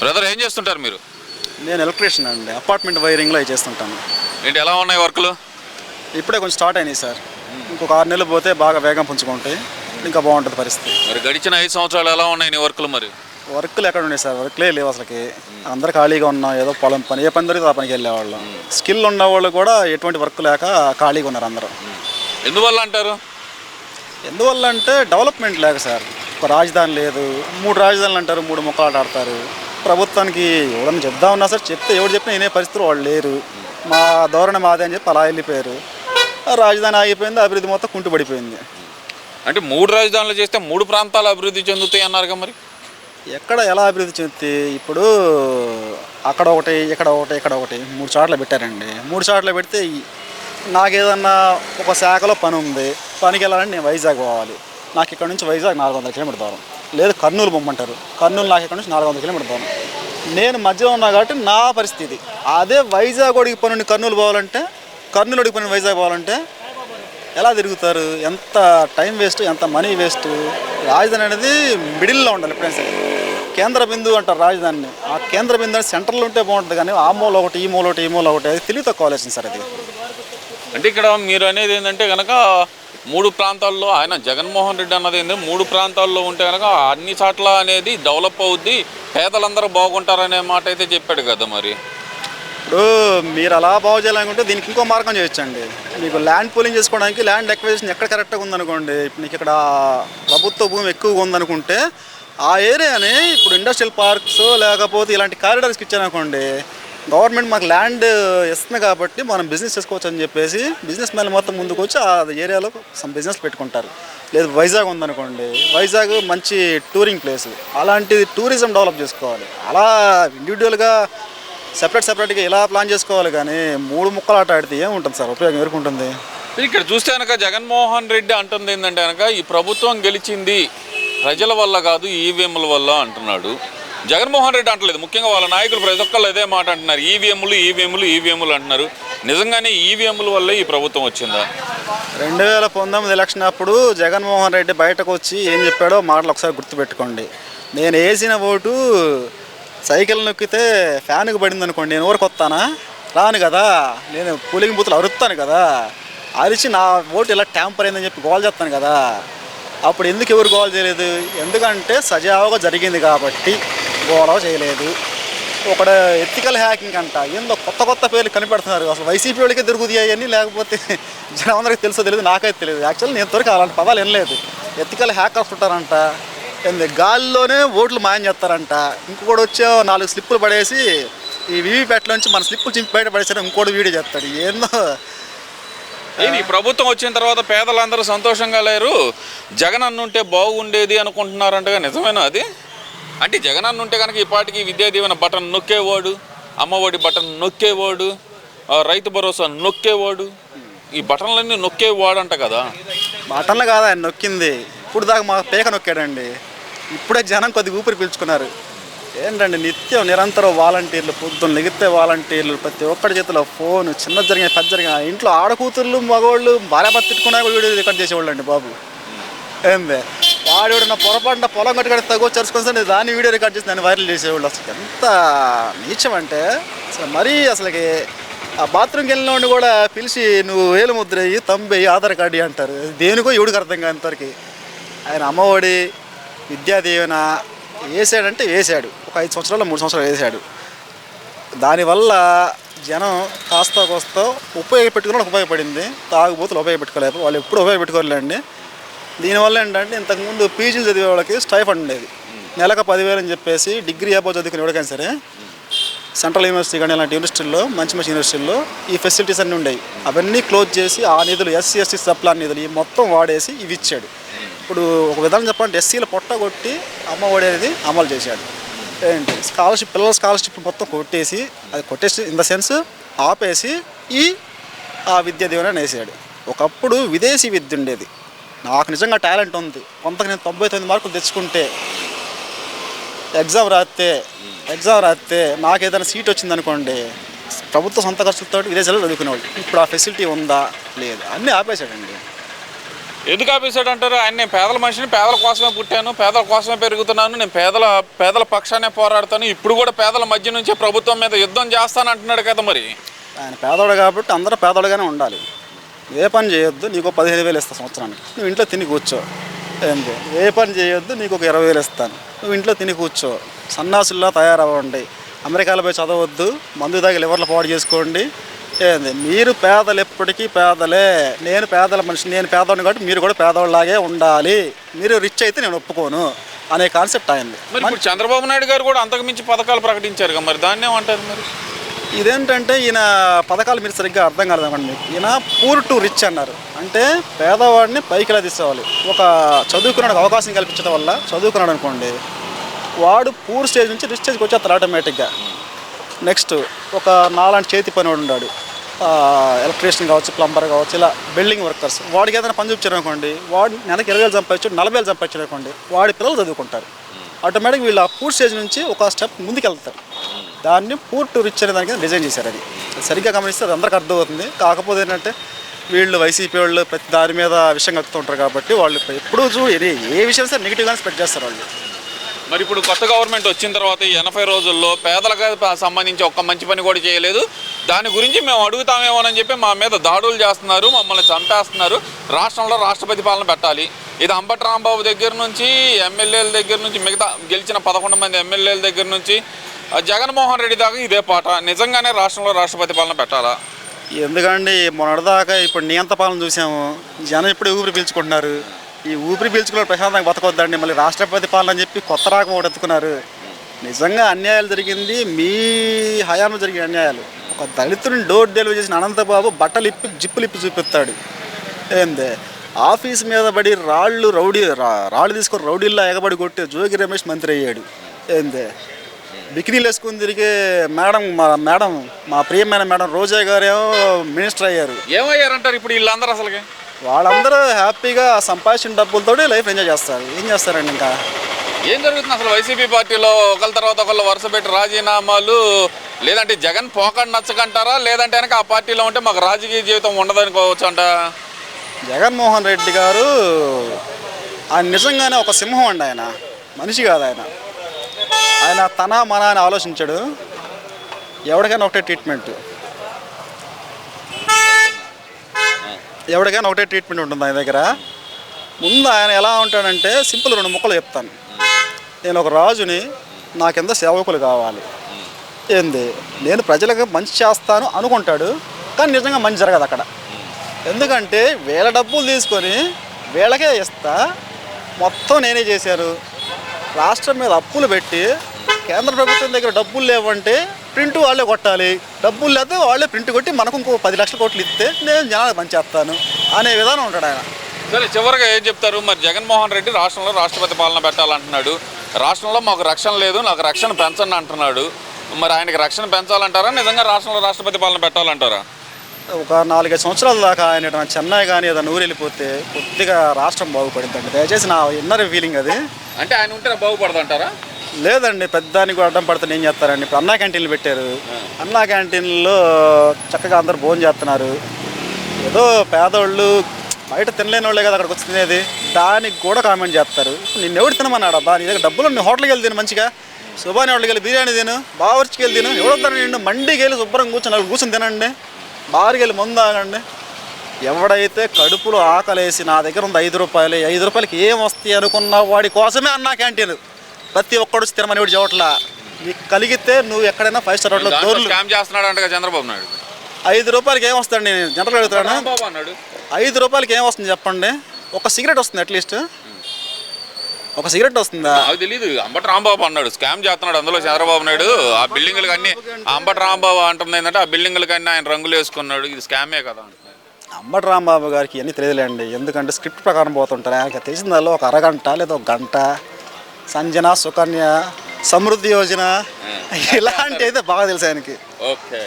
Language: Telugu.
బ్రదర్ ఏం చేస్తుంటారు మీరు? నేను ఎలక్ట్రీషియన్ అండి, అపార్ట్మెంట్ వైరింగ్లో అవి చేస్తుంటాను. ఏంటి ఎలా ఉన్నాయి వర్క్లు? ఇప్పుడే కొంచెం స్టార్ట్ అయినాయి సార్. ఇంకొక 6 నెలలు పోతే బాగా వేగం పుంజుకుంటాయి, ఇంకా బాగుంటుంది పరిస్థితి. మరి గడిచిన 5 సంవత్సరాలు ఎలా ఉన్నాయి నీ వర్క్లు? మరి వర్క్లు ఎక్కడ ఉన్నాయి సార్? వర్క్లే లేవు అసలుకి. అందరు ఖాళీగా ఉన్నాం, ఏదో పొలం పని, ఏ పని దొరికితే ఆ పనికి వెళ్ళేవాళ్ళం. స్కిల్ ఉన్న వాళ్ళు కూడా ఎటువంటి వర్క్ లేక ఖాళీగా ఉన్నారు అందరూ. ఎందువల్ల అంటారు? ఎందువల్ల అంటే డెవలప్మెంట్ లేక సార్. ఒక రాజధాని లేదు, 3 రాజధానులు అంటారు, 3 ముక్కలాట ఆడతారు. ప్రభుత్వానికి ఎవరన్నా చెప్దామన్నా సార్, చెప్తే ఎవరు చెప్పినా వినే పరిస్థితులు వాళ్ళు లేరు. మా ధోరణి మాదే అని చెప్పి అలా వెళ్ళిపోయారు. రాజధాని ఆగిపోయింది, అభివృద్ధి మొత్తం కుంటుపడిపోయింది. అంటే 3 రాజధానులు చేస్తే 3 ప్రాంతాలు అభివృద్ధి చెందుతాయి అన్నారుగా, మరి ఎక్కడ ఎలా అభివృద్ధి చెందుతుంది? ఇప్పుడు అక్కడ ఒకటి, ఇక్కడ ఒకటి, ఇక్కడ ఒకటి 3 చోట్ల పెట్టారండి. 3 చోట్ల పెడితే నాకేదన్నా ఒక శాఖలో పని ఉంది, పనికి వెళ్ళాలంటే నేను వైజాగ్ పోవాలి. నాకు ఇక్కడ నుంచి వైజాగ్ 400 కిలోమీటర్ దూరం. లేదు కర్నూలు పొమ్మంటారు, కర్నూలు నాకు ఇక్కడ నుంచి 400 కిలోమీటర్ దూరం. నేను మధ్యలో ఉన్నా కాబట్టి నా పరిస్థితి. అదే వైజాగ్ ఒడికి పని కర్నూలు పోవాలంటే, కర్నూలు ఒడికి పని వైజాగ్ పోవాలంటే ఎలా తిరుగుతారు? ఎంత టైం వేస్ట్, ఎంత మనీ వేస్ట్. రాజధాని అనేది మిడిల్లో ఉండాలి ఎప్పుడైనా సరే. కేంద్ర బిందువు అంటారు రాజధానిని. ఆ కేంద్ర బిందువు అనేది సెంటర్లో ఉంటే బాగుంటుంది, కానీ ఆ మూల ఒకటి, ఈ మూల ఒకటి, ఈ మూల ఒకటి, అది తెలివి తక్కువ ఆలోచన సార్ అది. అంటే ఇక్కడ మీరు అనేది ఏంటంటే కనుక 3 ప్రాంతాల్లో ఆయన జగన్మోహన్ రెడ్డి అన్నది ఏంటంటే 3 ప్రాంతాల్లో ఉంటే కనుక అన్ని చోట్ల అనేది డెవలప్ అవుద్ది, పేదలందరూ బాగుంటారనే మాట అయితే చెప్పాడు కదా. మరి ఇప్పుడు మీరు అలా బాగు చేయాలనుకుంటే దీనికి ఇంకో మార్గం చేయొచ్చండి. మీకు ల్యాండ్ పూలింగ్ చేసుకోవడానికి ల్యాండ్ ఎక్విజిషన్ ఎక్కడ కరెక్ట్గా ఉందనుకోండి, ఇప్పుడు నీకు ఇక్కడ ప్రభుత్వ భూమి ఎక్కువగా ఉందనుకుంటే ఆ ఏరియాని ఇప్పుడు ఇండస్ట్రియల్ పార్క్స్ లేకపోతే ఇలాంటి కారిడార్స్కి ఇచ్చారనుకోండి, గవర్నమెంట్ మాకు ల్యాండ్ ఇస్తుంది కాబట్టి మనం బిజినెస్ చేసుకోవచ్చు అని చెప్పేసి బిజినెస్ మ్యాన్ మొత్తం ముందుకు వచ్చి ఆ ఏరియాలో సమ్ బిజినెస్ పెట్టుకుంటారు. లేదు వైజాగ్ ఉందనుకోండి, వైజాగ్ మంచి టూరింగ్ ప్లేస్, అలాంటి టూరిజం డెవలప్ చేసుకోవాలి. అలా ఇండివిజువల్గా సెపరేట్గా ఇలా ప్లాన్ చేసుకోవాలి, కానీ 3 ముక్కలాట ఆడితే ఏముంటుంది సార్? ఉపయోగం ఎవరికి ఉంటుంది? ఇక్కడ చూస్తే కనుక జగన్మోహన్ రెడ్డి అంటుంది ఏంటంటే కనుక ఈ ప్రభుత్వం గెలిచింది ప్రజల వల్ల కాదు, ఈవీఎంల వల్ల అంటున్నాడు. జగన్మోహన్ రెడ్డి అంటలేదు, ముఖ్యంగా వాళ్ళ నాయకులు ప్రతి ఒక్కళ్ళు అదే మాట అంటున్నారు, ఈవీఎంలు అంటున్నారు. నిజంగానే ఈవీఎంల వల్లే ఈ ప్రభుత్వం వచ్చిందా? 2019 ఎలక్షన్ అప్పుడు జగన్మోహన్ రెడ్డి బయటకు వచ్చి ఏం చెప్పాడో మాటలు ఒకసారి గుర్తుపెట్టుకోండి. నేను వేసిన ఓటు సైకిల్ నొక్కితే ఫ్యాన్కి పడింది అనుకోండి, నేను ఊరికి వస్తానా? రాను కదా. నేను కూలింగ్ బూతులు అరుస్తాను కదా, అరిచి నా ఓటు ఇలా ట్యాంపర్ అయిందని చెప్పి గోల్ చేస్తాను కదా. అప్పుడు ఎందుకు ఎవరు గోల్ చేయలేదు? ఎందుకంటే సజావుగా జరిగింది కాబట్టి గోడవ చేయలేదు. ఒక ఎథికల్ హ్యాకింగ్ అంట, ఏందో కొత్త పేర్లు కనిపెడుతున్నారు. అసలు వైసీపీ వాళ్ళకే దొరుకుతాయి అని, లేకపోతే జనం అందరికీ తెలుసో తెలియదు, నాకైతే తెలియదు. యాక్చువల్లీ నేను త్వరగా అలాంటి పదాలు వినలేదు. ఎథికల్ హ్యాకర్స్ ఉంటారంట, గాలిలోనే ఓట్లు మాయం చేస్తారంట. ఇంకొకటి వచ్చే 4 స్లిప్పులు పడేసి ఈ వీవీప్యాట్లోంచి మన స్లిప్పులు చింపి బయట పడేసారు, ఇంకోటి వీడియో చేస్తాడు. ఏందో ఈ ప్రభుత్వం వచ్చిన తర్వాత పేదలందరూ సంతోషంగా లేరు, జగన్ అన్నుంటే బాగుండేది అనుకుంటున్నారంటగా, నిజమేనా అది? అంటే జగన్ అన్నుంటే కనుక ఈ పాటికి విద్యా దీవెన బటన్ నొక్కేవాడు, అమ్మఒడి బటన్ నొక్కేవాడు, రైతు భరోసా నొక్కేవాడు, ఈ బటన్లన్నీ నొక్కేవాడు అంట కదా. బటన్లు కాదు ఆయన నొక్కింది, ఇప్పుడు దాకా మా పేక నొక్కాడండి. ఇప్పుడే జనం కొద్దిగా ఊపిరి పీల్చుకున్నారు. ఏంటండి నిత్యం నిరంతరం వాలంటీర్లు, పొద్దున్న లెగితే వాలంటీర్లు, ప్రతి ఒక్కటి చేతిలో ఫోన్, చిన్న జరిగిన పెద్ద జరిగిన. ఇంట్లో ఆడకూతుర్లు మగవాళ్ళు భార్యాభర్త తిట్టుకున్నా కూడా వీడియో రికార్డ్ చేసేవాళ్ళు అండి బాబు. ఏందే వాడు నా పొరపాటున పొలం కట్టుకొని తగ్గొచ్చి చరుచుకొని సార్ దాన్ని వీడియో రికార్డ్ చేసి దాన్ని వైరల్ చేసేవాళ్ళు. అసలు ఎంత నీచం అంటే అసలు మరీ అసలుకి. ఆ బాత్రూమ్కి వెళ్ళిన వాడిని కూడా పిలిచి నువ్వు వేలు ముద్ర అయ్యి తంబెయ్యి ఆధార్ కార్డు అంటారు. దేనికో ఎవడికి అర్థం కాంతవరకు. ఆయన అమ్మఒడి, విద్యా దీవెన వేసాడంటే వేసాడు, ఒక 5 సంవత్సరాలు 3 సంవత్సరాలు వేసాడు. దానివల్ల జనం కాస్త కోస్త ఉపయోగపెట్టుకున్న ఉపయోగపడింది, తాగుబోతులు ఉపయోగపెట్టుకోలేదు. వాళ్ళు ఎప్పుడు ఉపయోగపెట్టుకోలేండి. దీనివల్ల ఏంటంటే ఇంతకుముందు పీజీలు చదివే వాళ్ళకి స్టైఫండ్ ఉండేది, నెలకు 10,000 అని చెప్పేసి. డిగ్రీ అబోవ్ చదువుకుని ఎవరికైనా సరే సెంట్రల్ యూనివర్సిటీ కానీ ఇలాంటి యూనివర్సిటీల్లో, మంచి యూనివర్సిటీల్లో ఈ ఫెసిలిటీస్ అన్నీ ఉండేవి. అవన్నీ క్లోజ్ చేసి ఆ నిధులు ఎస్సీ ఎస్టీ సప్లాన్ నిధులు ఈ మొత్తం వాడేసి ఇవి ఇచ్చాడు. ఇప్పుడు ఒక విధానం చెప్పాలంటే ఎస్సీల పొట్టగొట్టి అమ్మఒడి అనేది అమలు చేశాడు. ఏంటి స్కాలర్షిప్, పిల్లల స్కాలర్షిప్ మొత్తం కొట్టేసి, అది కొట్టేసి ఇన్ ద సెన్స్ ఆపేసి ఆ విద్యా దీవెన వేసాడు. ఒకప్పుడు విదేశీ విద్య ఉండేది. నాకు నిజంగా టాలెంట్ ఉంది, కొంతకు నేను 99 మార్కులు తెచ్చుకుంటే ఎగ్జామ్ రాస్తే నాకు ఏదైనా సీట్ వచ్చిందనుకోండి, ప్రభుత్వ సొంత ఖర్చులతో విదేశాల్లో చదువుకునేవాళ్ళు. ఇప్పుడు ఆ ఫెసిలిటీ ఉందా? లేదు, అన్నీ ఆపేశాడండి. ఎందుకు ఆపేశాడు అంటారు? ఆయన నేను పేదల మనిషిని, పేదల కోసమే పుట్టాను, పేదల కోసమే పెరుగుతున్నాను, నేను పేదల పక్షానే పోరాడతాను, ఇప్పుడు కూడా పేదల మధ్య నుంచే ప్రభుత్వం మీద యుద్ధం చేస్తాను అంటున్నాడు కదా. మరి ఆయన పేదోడు కాబట్టి అందరూ పేదోడుగానే ఉండాలి. ఏ పని చేయొద్దు, నీకు 15,000 ఇస్తా సంవత్సరానికి, నువ్వు ఇంట్లో తిని కూర్చో. ఏంటి, ఏ పని చేయొద్దు, నీకు ఒక 20,000 ఇస్తాను, నువ్వు ఇంట్లో తిని కూర్చో. సన్నాసుల్లా తయారవ్వండి, అమెరికాలో పోయి చదవద్దు, మందు తాగి లివర్లు పాడు చేసుకోండి. ఏంది, మీరు పేదలు ఎప్పటికీ పేదలే. నేను పేదల మనిషి, నేను పేదవాడిని కాబట్టి మీరు కూడా పేదవాళ్ళలాగే ఉండాలి. మీరు రిచ్ అయితే నేను ఒప్పుకోను అనే కాన్సెప్ట్ అయింది. మరి ఇప్పుడు చంద్రబాబు నాయుడు గారు కూడా అంతకు మించి పథకాలు ప్రకటించారు కదా, మరి దాన్ని ఏమంటారు? మరి ఇదేంటంటే ఈయన పథకాలు మీరు సరిగ్గా అర్థం కాలేదండి మీకు. ఈయన పూర్ టు రిచ్ అన్నారు, అంటే పేదవాడిని పైకి ఎలా తీసుకోవాలి. ఒక చదువుకున్నాడు అవకాశం కల్పించడం వల్ల, చదువుకున్నాడు అనుకోండి, వాడు పూర్ స్టేజ్ నుంచి రిచ్ స్టేజ్కి వచ్చేస్తారు ఆటోమేటిక్గా. నెక్స్ట్ ఒక నాలాంటి చేతి పని వాడు ఉన్నాడు, ఎలక్ట్రీషియన్ కావచ్చు, ప్లంబర్ కావచ్చు, ఇలా బిల్డింగ్ వర్కర్స్, వాడికి ఏదైనా పని చూపించారు అనుకోండి, వాడు నెలకి 20,000 సంపాదించాడు, 40,000 సంపాదించాడు అనుకోండి, వాడి పిల్లలు చదువుకుంటారు. ఆటోమేటిక్గా వీళ్ళు ఆ పూర్ స్టేజ్ నుంచి ఒక స్టెప్ ముందుకు వెళ్తారు. దాన్ని పూర్ టు రిచ్ అనే దానికి డిజైన్ చేశారు. అది సరిగ్గా గమనిస్తే అది అందరికీ అర్థమవుతుంది. కాకపోతే ఏంటంటే వీళ్ళు వైసీపీ వాళ్ళు ప్రతి దాని మీద విషయం కలుపుతూ ఉంటారు కాబట్టి వాళ్ళు ఎప్పుడూ ఏ విషయం సరే నెగిటివ్గానే స్ప్రెడ్ చేస్తారు వాళ్ళు. మరి ఇప్పుడు కొత్త గవర్నమెంట్ వచ్చిన తర్వాత ఈ 80 రోజుల్లో పేదలకు సంబంధించి ఒక్క మంచి పని కూడా చేయలేదు. దాని గురించి మేము అడుగుతామేమోనని చెప్పి మా మీద దాడులు చేస్తున్నారు, మమ్మల్ని చంపేస్తున్నారు, రాష్ట్రంలో రాష్ట్రపతి పాలన పెట్టాలి. ఇది అంబటి రాంబాబు దగ్గర నుంచి, ఎమ్మెల్యేల దగ్గర నుంచి, మిగతా గెలిచిన 11 మంది ఎమ్మెల్యేల దగ్గర నుంచి జగన్మోహన్ రెడ్డి దాకా ఇదే పాట. నిజంగానే రాష్ట్రంలో రాష్ట్రపతి పాలన పెట్టాలా? ఎందుకండి మొన్నటిదాకా ఇప్పుడు నియంత పాలన చూసాము, జనం ఇప్పుడు ఊపిరి పీల్చుకుంటున్నారు. ఈ ఊపిరి పీల్చుకున్న ప్రశాంతంగా బతకొద్దండి, మళ్ళీ రాష్ట్రపతి పాలన అని చెప్పి కొత్త రాకం ఒకటి ఎత్తుకున్నారు. నిజంగా అన్యాయాలు జరిగింది, మీ హయాంలో జరిగిన అన్యాయాలు. ఒక దళితుడిని డోర్ డెలివరీ చేసిన అనంతబాబు బట్టలు ఇప్పి జిప్పులు ఇప్పి చూపిస్తాడు. ఏందే, ఆఫీస్ మీద పడి రాళ్ళు తీసుకొని రౌడీల్లో ఎగబడి కొట్టే జోగి రమేష్ మంత్రి అయ్యాడు. ఏందే, బికినీలు వేసుకుని తిరిగే మేడం మా ప్రియమైన మేడం రోజా గారేమో మినిస్టర్ అయ్యారు. ఏమయ్యారంటారు ఇప్పుడు వీళ్ళందరూ? అసలుకి వాళ్ళందరూ హ్యాపీగా సంపాదించిన డబ్బులతో లైఫ్ ఎంజాయ్ చేస్తారు. ఏం చేస్తారండి? ఇంకా ఏం జరుగుతుంది అసలు వైసీపీ పార్టీలో? ఒకళ్ళ తర్వాత ఒకళ్ళు వరుస పెట్టి రాజీనామాలు, లేదంటే జగన్ పోకడ నచ్చకంటారా, లేదంటే కనుక ఆ పార్టీలో ఉంటే మాకు రాజకీయ జీవితం ఉండదనుకోవచ్చు అంట. జగన్మోహన్ రెడ్డి గారు ఆయన నిజంగానే ఒక సింహం అండి. ఆయన మనిషి కాదు. ఆయన తన మన అని ఆలోచించాడు. ఎవరికైనా ఒకటే ట్రీట్మెంట్ ఉంటుంది ఆయన దగ్గర. ముందు ఆయన ఎలా ఉంటాడంటే సింపుల్ 2 ముక్కలు చెప్తాను. నేను ఒక రాజుని, నాకెంత సేవకులు కావాలి. ఏంది, నేను ప్రజలకు మంచి చేస్తాను అనుకుంటాడు, కానీ నిజంగా మంచి జరగదు అక్కడ. ఎందుకంటే వీళ్ళ డబ్బులు తీసుకొని వీళ్ళకే ఇస్తా, మొత్తం నేనే చేశారు. రాష్ట్రం మీద అప్పులు పెట్టి కేంద్ర ప్రభుత్వం దగ్గర డబ్బులు లేవంటే ప్రింట్ వాళ్ళే కొట్టాలి, డబ్బులు లేకపోతే వాళ్ళే ప్రింట్ కొట్టి మనకు ఇంకో 10 లక్షల కోట్లు ఇస్తే నేను జనాలకు పనిచేస్తాను అనే విధానం ఉంటాడు ఆయన. సరే, చివరిగా ఏం చెప్తారు? మరి జగన్మోహన్ రెడ్డి రాష్ట్రంలో రాష్ట్రపతి పాలన పెట్టాలంటున్నాడు, రాష్ట్రంలో మాకు రక్షణ లేదు, నాకు రక్షణ పెంచండి అంటున్నాడు. మరి ఆయనకి రక్షణ పెంచాలంటారా, నిజంగా రాష్ట్రంలో రాష్ట్రపతి పాలన పెట్టాలంటారా? ఒక 4-5 సంవత్సరాల దాకా ఆయన చెన్నై కానీ ఏదైనా ఊరు వెళ్ళిపోతే కొద్దిగా రాష్ట్రం బాగుపడిందండి. దయచేసి నా ఇన్నర్ ఫీలింగ్ అది. అంటే ఆయన ఉంటే బాగుపడదంటారా? లేదండి, పెద్దానికి అడ్డం పడితే ఏం చేస్తారండి? ఇప్పుడు అన్నా క్యాంటీన్లు పెట్టారు, అన్నా క్యాంటీన్లో చక్కగా అందరు భోజనం చేస్తున్నారు. ఏదో పేదోళ్ళు బయట తినలేని వాళ్ళే కదా అక్కడికి వచ్చి తినేది, దానికి కూడా కామెంట్ చేస్తారు. నిన్ను ఎవడు తినమన్నాడు? అబ్బా, నీ దగ్గర డబ్బులు, నీ హోటల్కి వెళ్ళి తిను, మంచిగా సుబాని హోటల్కి వెళ్ళి బిర్యానీ తిను, బావర్చికి వెళ్ళి తిను, ఎవడొద్దాను నిండు మండికి వెళ్ళి శుభ్రం కూర్చొని తినండి, బార్కి వెళ్ళి ముందు ఆగండి. ఎవడైతే కడుపులో ఆకలేసి నా దగ్గర ఉంది 5 రూపాయలు, 5 రూపాయలకి ఏం వస్తాయి అనుకున్న వాడి కోసమే అన్నా క్యాంటీన్. ప్రతి ఒక్కడు తినమని వాడు చోట్ల నీకు కలిగితే నువ్వు ఎక్కడైనా 5 స్టార్ హోటల్లో దోర్లు చేస్తున్నాడు అంటే చంద్రబాబు నాయుడు. 5 రూపాయలకి ఏం వస్తాడు? నేను జనరల్ అడుగుతాను, 5 రూపాయలకి ఏం వస్తుంది చెప్పండి? ఒక సిగరెట్ వస్తుంది, అట్లీస్ట్ ఒక సిగరెట్ వస్తుందా? అది తెలియదు. అంబటి రాంబాబు అన్నాడు స్కామ్ చేస్తున్నాడు, అందులో చంద్రబాబు నాయుడు ఆ బిల్డింగ్లు అన్ని అంబటి రాంబాబు అంటుంది ఏంటంటే ఆ బిల్డింగ్లకి అన్ని ఆయన రంగులు వేసుకున్నాడు, ఇది స్కామే కదా. అంబటి రాంబాబు గారికి ఇవన్నీ తెలియదులేండి, ఎందుకంటే స్క్రిప్ట్ ప్రకారం పోతుంటారు. ఆయనకి తెలిసిందల్లో ఒక అరగంట లేదా ఒక గంట సంజన, సుకన్య, సమృద్ధి యోజన ఇలాంటి అయితే బాగా తెలుసు ఆయనకి. ఓకే.